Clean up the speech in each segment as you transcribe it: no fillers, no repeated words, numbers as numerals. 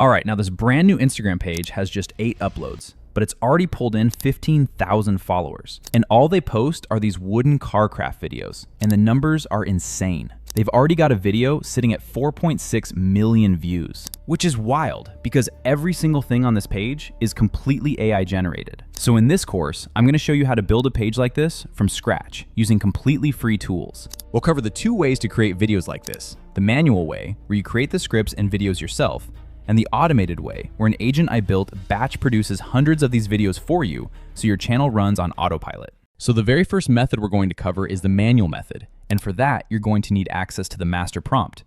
All right, now this brand new Instagram page has just 8 uploads, but it's already pulled in 15,000 followers. And all they post are these wooden car craft videos, and the numbers are insane. They've already got a video sitting at 4.6 million views, which is wild because every single thing on this page is completely AI generated. So in this course, I'm gonna show you how to build a page like this from scratch using completely free tools. We'll cover the 2 ways to create videos like this: the manual way, where you create the scripts and videos yourself, and the automated way, where an agent I built batch produces hundreds of these videos for you so your channel runs on autopilot. So the very first method we're going to cover is the manual method, and for that, you're going to need access to the master prompt.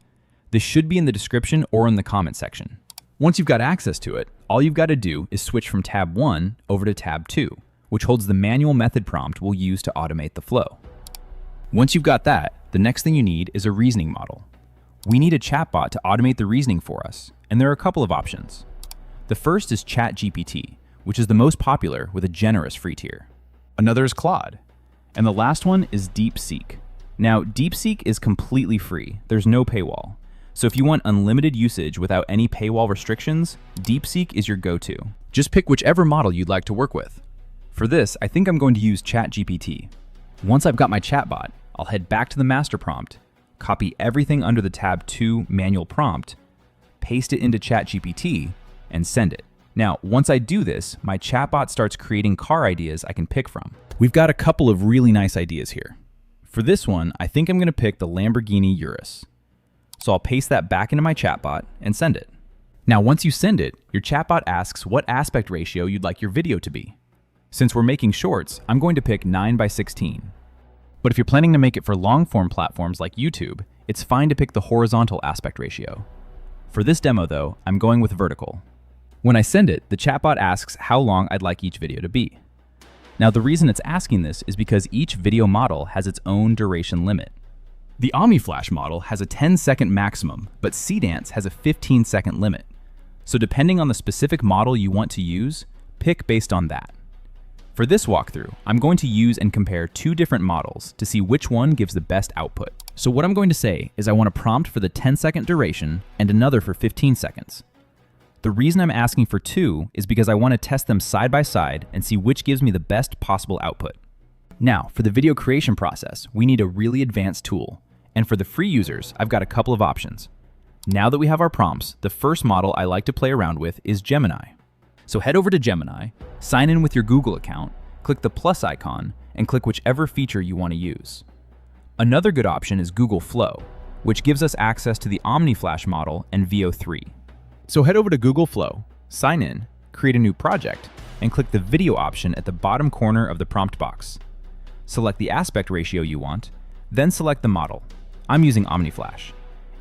This should be in the description or in the comment section. Once you've got access to it, all you've got to do is switch from tab 1 over to tab 2, which holds the manual method prompt we'll use to automate the flow. Once you've got that, the next thing you need is a reasoning model. We need a chatbot to automate the reasoning for us, and there are a couple of options. The first is ChatGPT, which is the most popular with a generous free tier. Another is Claude, and the last one is DeepSeek. Now, DeepSeek is completely free. There's no paywall. So if you want unlimited usage without any paywall restrictions, DeepSeek is your go-to. Just pick whichever model you'd like to work with. For this, I think I'm going to use ChatGPT. Once I've got my chatbot, I'll head back to the master prompt, copy everything under the tab 2 manual prompt, paste it into ChatGPT, and send it. Now, once I do this, my chatbot starts creating car ideas I can pick from. We've got a couple of really nice ideas here. For this one, I think I'm gonna pick the Lamborghini Urus. So I'll paste that back into my chatbot and send it. Now, once you send it, your chatbot asks what aspect ratio you'd like your video to be. Since we're making shorts, I'm going to pick 9:16. But if you're planning to make it for long-form platforms like YouTube, it's fine to pick the horizontal aspect ratio. For this demo though, I'm going with vertical. When I send it, the chatbot asks how long I'd like each video to be. Now, the reason it's asking this is because each video model has its own duration limit. The OmniFlash model has a 10-second maximum, but Seedance has a 15-second limit. So depending on the specific model you want to use, pick based on that. For this walkthrough, I'm going to use and compare 2 different models to see which one gives the best output. So what I'm going to say is I want a prompt for the 10-second duration and another for 15 seconds. The reason I'm asking for 2 is because I want to test them side by side and see which gives me the best possible output. Now, for the video creation process, we need a really advanced tool. And for the free users, I've got a couple of options. Now that we have our prompts, the first model I like to play around with is Gemini. So head over to Gemini, sign in with your Google account, click the plus icon, and click whichever feature you want to use. Another good option is Google Flow, which gives us access to the OmniFlash model and Veo 3. So head over to Google Flow, sign in, create a new project, and click the video option at the bottom corner of the prompt box. Select the aspect ratio you want, then select the model. I'm using OmniFlash,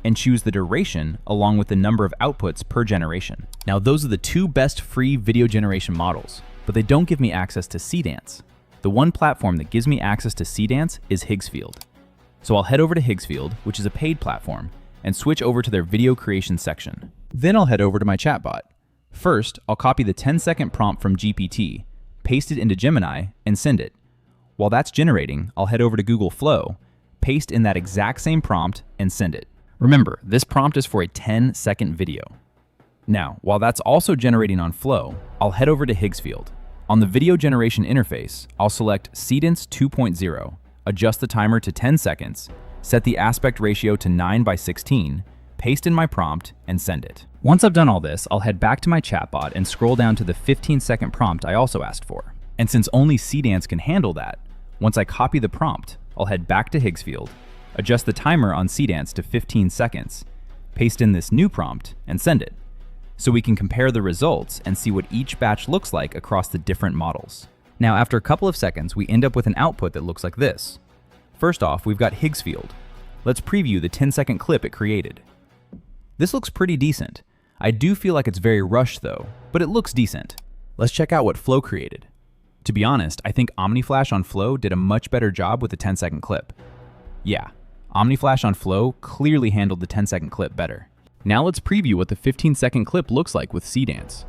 and choose the duration along with the number of outputs per generation. Now, those are the 2 best free video generation models, but they don't give me access to Seedance. The one platform that gives me access to Seedance is Higgsfield. So I'll head over to Higgsfield, which is a paid platform, and switch over to their video creation section. Then I'll head over to my chatbot. First, I'll copy the 10-second prompt from GPT, paste it into Gemini, and send it. While that's generating, I'll head over to Google Flow, paste in that exact same prompt, and send it. Remember, this prompt is for a 10-second video. Now, while that's also generating on Flow, I'll head over to Higgsfield. On the video generation interface, I'll select Seedance 2.0, adjust the timer to 10 seconds, set the aspect ratio to 9:16, paste in my prompt, and send it. Once I've done all this, I'll head back to my chatbot and scroll down to the 15-second prompt I also asked for. And since only Seedance can handle that, once I copy the prompt, I'll head back to Higgsfield, adjust the timer on Seedance to 15 seconds, paste in this new prompt, and send it. So we can compare the results and see what each batch looks like across the different models. Now, after a couple of seconds, we end up with an output that looks like this. First off, we've got Higgsfield. Let's preview the 10-second clip it created. This looks pretty decent. I do feel like it's very rushed though, but it looks decent. Let's check out what Flow created. To be honest, I think OmniFlash on Flow did a much better job with the 10-second clip. Yeah, OmniFlash on Flow clearly handled the 10-second clip better. Now let's preview what the 15-second clip looks like with Seedance.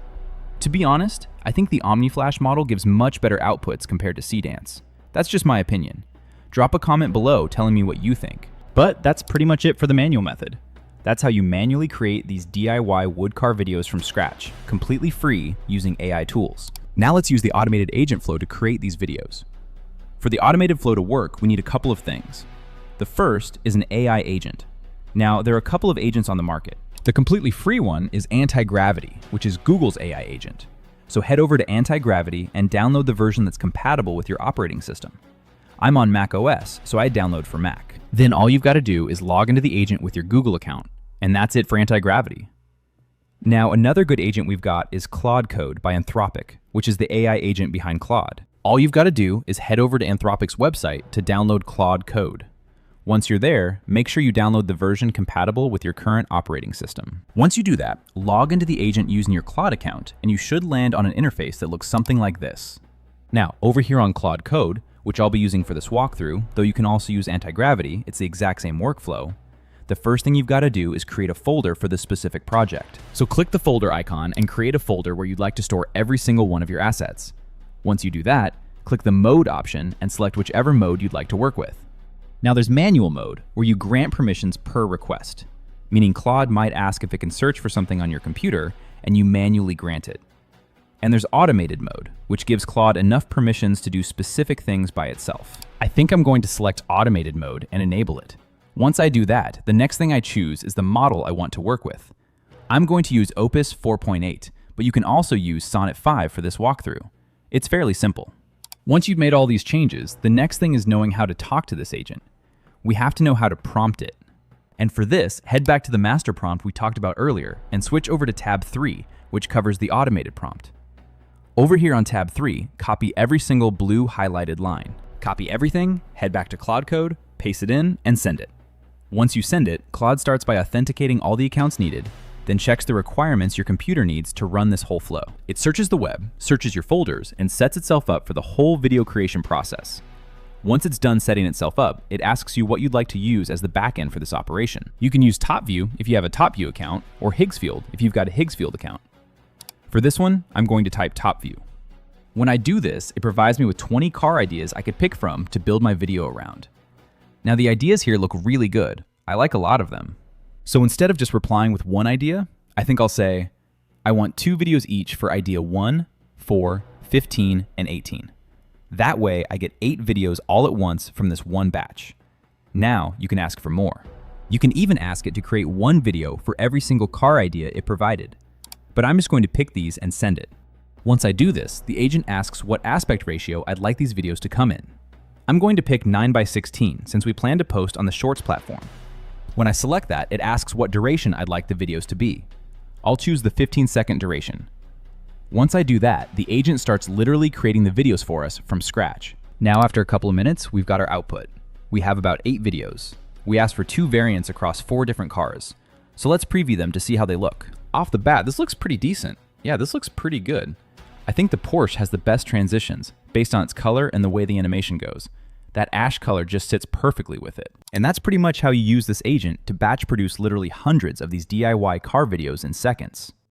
To be honest, I think the OmniFlash model gives much better outputs compared to Seedance. That's just my opinion. Drop a comment below telling me what you think. But that's pretty much it for the manual method. That's how you manually create these DIY wood car videos from scratch, completely free using AI tools. Now let's use the automated agent flow to create these videos. For the automated flow to work, we need a couple of things. The first is an AI agent. Now, there are a couple of agents on the market. The completely free one is Anti-Gravity, which is Google's AI agent. So head over to Anti-Gravity and download the version that's compatible with your operating system. I'm on Mac OS, so I download for Mac. Then all you've got to do is log into the agent with your Google account, and that's it for Anti-Gravity. Now, another good agent we've got is Claude Code by Anthropic, which is the AI agent behind Claude. All you've got to do is head over to Anthropic's website to download Claude Code. Once you're there, make sure you download the version compatible with your current operating system. Once you do that, log into the agent using your Claude account, and you should land on an interface that looks something like this. Now, over here on Claude Code, which I'll be using for this walkthrough, though you can also use Anti-Gravity, it's the exact same workflow, the first thing you've got to do is create a folder for this specific project. So click the folder icon and create a folder where you'd like to store every single one of your assets. Once you do that, click the mode option and select whichever mode you'd like to work with. Now there's manual mode, where you grant permissions per request, meaning Claude might ask if it can search for something on your computer, and you manually grant it. And there's automated mode, which gives Claude enough permissions to do specific things by itself. I think I'm going to select automated mode and enable it. Once I do that, the next thing I choose is the model I want to work with. I'm going to use Opus 4.8, but you can also use Sonnet 5 for this walkthrough. It's fairly simple. Once you've made all these changes, the next thing is knowing how to talk to this agent. We have to know how to prompt it. And for this, head back to the master prompt we talked about earlier and switch over to tab 3, which covers the automated prompt. Over here on tab 3, copy every single blue highlighted line. Copy everything, head back to Claude Code, paste it in, and send it. Once you send it, Claude starts by authenticating all the accounts needed, then checks the requirements your computer needs to run this whole flow. It searches the web, searches your folders, and sets itself up for the whole video creation process. Once it's done setting itself up, it asks you what you'd like to use as the backend for this operation. You can use TopView if you have a TopView account, or Higgsfield if you've got a Higgsfield account. For this one, I'm going to type TopView. When I do this, it provides me with 20 car ideas I could pick from to build my video around. Now the ideas here look really good. I like a lot of them. So instead of just replying with one idea, I think I'll say, I want 2 videos each for idea 1, 4, 15, and 18. That way I get 8 videos all at once from this one batch. Now you can ask for more. You can even ask it to create one video for every single car idea it provided. But I'm just going to pick these and send it. Once I do this, the agent asks what aspect ratio I'd like these videos to come in. I'm going to pick 9:16 since we plan to post on the Shorts platform. When I select that, it asks what duration I'd like the videos to be. I'll choose the 15-second duration. Once I do that, the agent starts literally creating the videos for us from scratch. Now after a couple of minutes, we've got our output. We have about 8 videos. We asked for 2 variants across 4 different cars. So let's preview them to see how they look. Off the bat, this looks pretty decent. Yeah, this looks pretty good. I think the Porsche has the best transitions based on its color and the way the animation goes. That ash color just sits perfectly with it. And that's pretty much how you use this agent to batch produce literally hundreds of these DIY car videos in seconds.